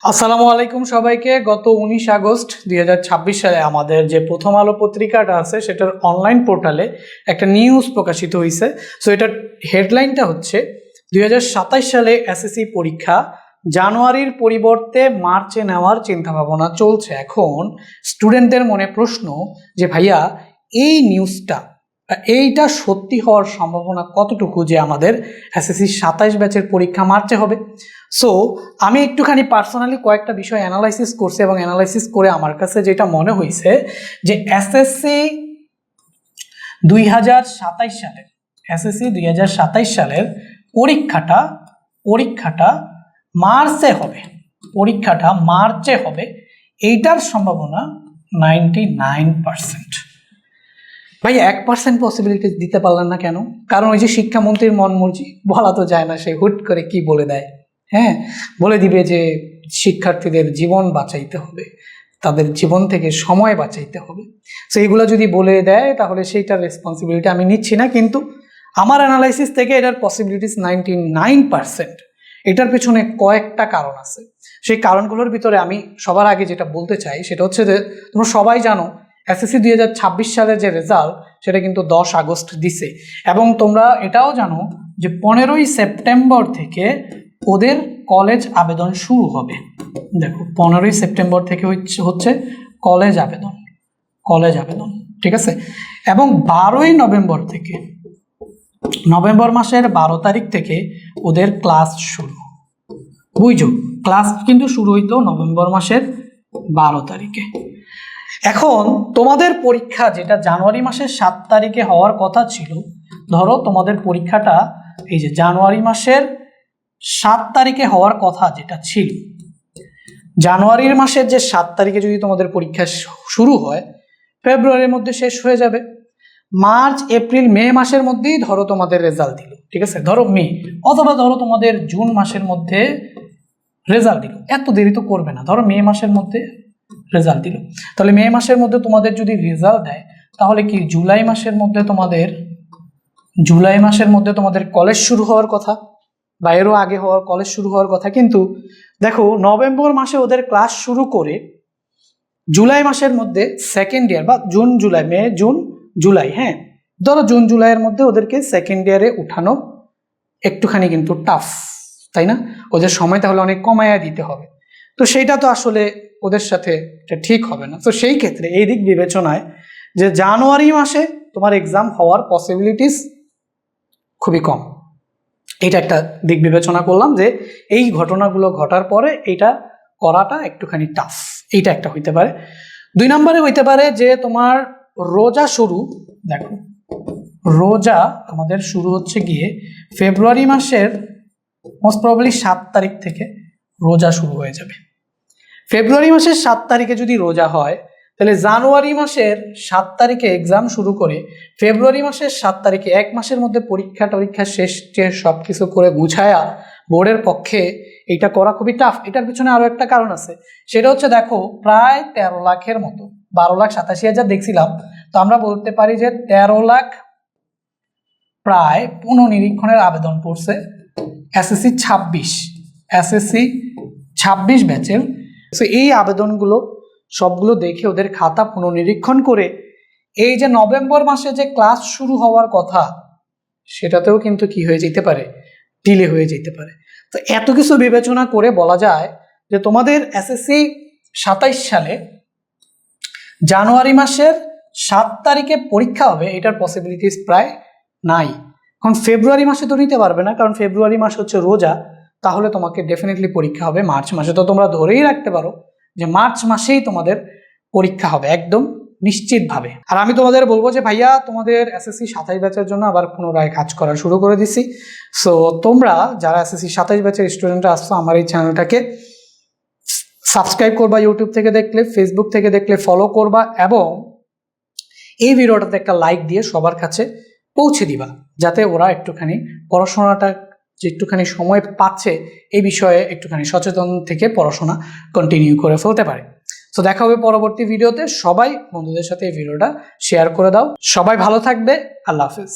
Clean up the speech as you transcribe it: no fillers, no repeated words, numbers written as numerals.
আসসালামু আলাইকুম সবাইকে। গত 19 আগস্ট 2026 সালে আমাদের যে প্রথম আলো পত্রিকাটা আছে সেটার অনলাইন পোর্টালে একটা নিউজ প্রকাশিত হয়েছে। সো এটার হেডলাইনটা হচ্ছে 2027 সালে এসএসসি পরীক্ষা জানুয়ারির পরিবর্তে মার্চে নেওয়ার চিন্তাভাবনা চলছে। এখন স্টুডেন্টদের মনে প্রশ্ন যে ভাইয়া এই নিউজটা এইটা সত্যি হওয়ার সম্ভাবনা কতটুকু যে আমাদের এসএসসি 27 ব্যাচের পরীক্ষা মার্চে হবে। সো আমি একটুখানি পার্সোনালি কয়েকটা বিষয় অ্যানালাইসিস করছি এবং অ্যানালাইসিস করে আমার কাছে যেটা মনে হয়েছে যে এসএসসি 2027 সালের পরীক্ষাটা মার্চে হবে এইটার সম্ভাবনা 99%। ভাই 1% পসিবিলিটি দিতে পারলেন না কেন? কারণ ওই যে শিক্ষামন্ত্রীর মন মর্জি, বলা তো যায় না, সে হুট করে কি বলে দেয়। হ্যাঁ, বলে দিবে যে শিক্ষার্থীদের জীবন বাঁচাইতে হবে, তাদের জীবন থেকে সময় বাঁচাইতে হবে। সো এইগুলো যদি বলে দেয় তাহলে সেইটার রেসপন্সিবিলিটি আমি নিচ্ছি না, কিন্তু আমার অ্যানালাইসিস থেকে এটার পসিবিলিটিস 99%। এটার পেছনে কয়েকটা কারণ আছে। সেই কারণগুলোর ভিতরে আমি সবার আগে যেটা বলতে চাই সেটা হচ্ছে যে তোমরা সবাই জানো এসএসসি 2026 সালের যে রেজাল্ট সেটা কিন্তু 10 আগস্ট দিছে, এবং তোমরা এটাও জানো যে 15ই সেপ্টেম্বর থেকে ওদের কলেজ আবেদন শুরু হবে। দেখো 15ই সেপ্টেম্বর থেকে হচ্ছে কলেজ আবেদন, ঠিক আছে। এবং 12ই নভেম্বর থেকে, নভেম্বর মাসের 12 তারিখ থেকে ওদের ক্লাস শুরু। বুঝছো, ক্লাস কিন্তু শুরু হইতো নভেম্বর মাসের 12 তারিখে। এখন তোমাদের পরীক্ষা যেটা জানুয়ারি মাসের 7 তারিখে হওয়ার কথা ছিল, ধরো তোমাদের পরীক্ষাটা এই যে জানুয়ারি মাসের 7 তারিখে হওয়ার কথা যেটা ছিল, জানুয়ারির মাসের যে 7 তারিখে যদি তোমাদের পরীক্ষা শুরু হয়, ফেব্রুয়ারির মধ্যে শেষ হয়ে যাবে। মার্চ এপ্রিল মে মাসের মধ্যেই ধরো তোমাদের রেজাল্ট দিল, ঠিক আছে, ধরো মে, অথবা ধরো তোমাদের জুন মাসের মধ্যে রেজাল্ট দিল, এত দেরি তো করবে না, ধরো মে মাসের মধ্যে রেজাল্ট দিল। তাহলে মে মাসের মধ্যে তোমাদের যদি রেজাল্ট দেয় তাহলে কি জুলাই মাসের মধ্যে তোমাদের কলেজ শুরু হওয়ার কথা, বা এরও আগে কলেজ শুরু হওয়ার কথা। কিন্তু দেখো নভেম্বর মাসে ওদের ক্লাস শুরু করে জুলাই মাসের মধ্যে সেকেন্ড ইয়ার বা মে জুন জুলাই, হ্যাঁ ধরো জুন জুলাইয়ের মধ্যে ওদেরকে সেকেন্ড ইয়ারে উঠানো একটুখানি কিন্তু টাফ, তাই না? ওদের সময় তাহলে অনেক কমায়া দিতে হবে। তো সেইটা তো আসলে ওদের সাথে ঠিক হবে না। তো সেই ক্ষেত্রে এই দিক বিবেচনায় যে জানুয়ারি মাসে তোমার এক্সাম হওয়ার পসিবিলিটিস খুবই কম, এটা একটা দিক বিবেচনা করলাম যে এই ঘটনাগুলো ঘটার পরে এটা করাটা একটুখানি টাফ, এইটা একটা হইতে পারে। 2 নম্বরে হইতে পারে যে তোমার রোজা শুরু, দেখো রোজা আমাদের শুরু হচ্ছে গিয়ে ফেব্রুয়ারি মাসের মোস্ট প্রবাবলি 7 তারিখ থেকে রোজা শুরু হয়ে যাবে। ফেব্রুয়ারি মাসের 7 তারিখে যদি রোজা হয় তাহলে জানুয়ারি মাসের 7 তারিখে এক্সাম শুরু করে ফেব্রুয়ারি মাসের 7 তারিখে 1 মাসের মধ্যে পরীক্ষা শেষ সব কিছু করে গুছায়া বোর্ডের পক্ষে এইটা করা খুবই টাফ। এটার পিছনে আরো একটা কারণ আছে, সেটা হচ্ছে দেখো প্রায় 13 লাখের মতো, 12,87,000 দেখছিলাম, তো আমরা বলতে পারি যে 13 লাখ প্রায় পুনঃনিরীক্ষণের আবেদন পড়ছে এসএসসি 26 ব্যাচের। তো এই আবেদনগুলো সবগুলো দেখে ওদের খাতা পুনঃনিরীক্ষণ করে এই যে নভেম্বর মাসে যে ক্লাস শুরু হওয়ার কথা সেটাতেও কিন্তু কি হয়ে যেতে পারে, ডিলে হয়ে যেতে পারে। তো এত কিছু বিবেচনা করে বলা যায় যে তোমাদের এসএসসি 27 সালে জানুয়ারি মাসের 7 তারিখে পরীক্ষা হবে, এটার পসিবিলিটিস প্রায় নাই। এখন ফেব্রুয়ারি মাসে তো নিতে পারবে না, কারণ ফেব্রুয়ারি মাস হচ্ছে রোজা, তাহলে তোমাকে ডেফিনেটলি পরীক্ষা হবে মার্চ মাসে। তো তোমরা ধরেই রাখতে পারো যে মার্চ মাসেই তোমাদের পরীক্ষা হবে একদম নিশ্চিতভাবে। আর আমি তোমাদের বলবো যে ভাইয়া তোমাদের এসএসসি 27 ব্যাচের জন্য আবার পুনরায় কাজ করা শুরু করে দিছি। সো তোমরা যারা এসএসসি 27 ব্যাচের স্টুডেন্টরা আসছো আমার এই চ্যানেলটাকে সাবস্ক্রাইব করবা, ইউটিউব থেকে দেখলে, ফেসবুক থেকে দেখলে ফলো করবা, এবং এই ভিডিওটাতে একটা লাইক দিয়ে সবার কাছে পৌঁছে দিবা, যাতে ওরা একটুখানি পড়াশোনাটা যে একটুখানি সময় পাচ্ছে এই বিষয়ে একটুখানি সচেতন থেকে পড়াশোনা কন্টিনিউ করে ফেলতে পারে। তো দেখা হবে পরবর্তী ভিডিওতে। সবাই বন্ধুদের সাথে এই ভিডিওটা শেয়ার করে দাও। সবাই ভালো থাকবে। আল্লাহ হাফেজ।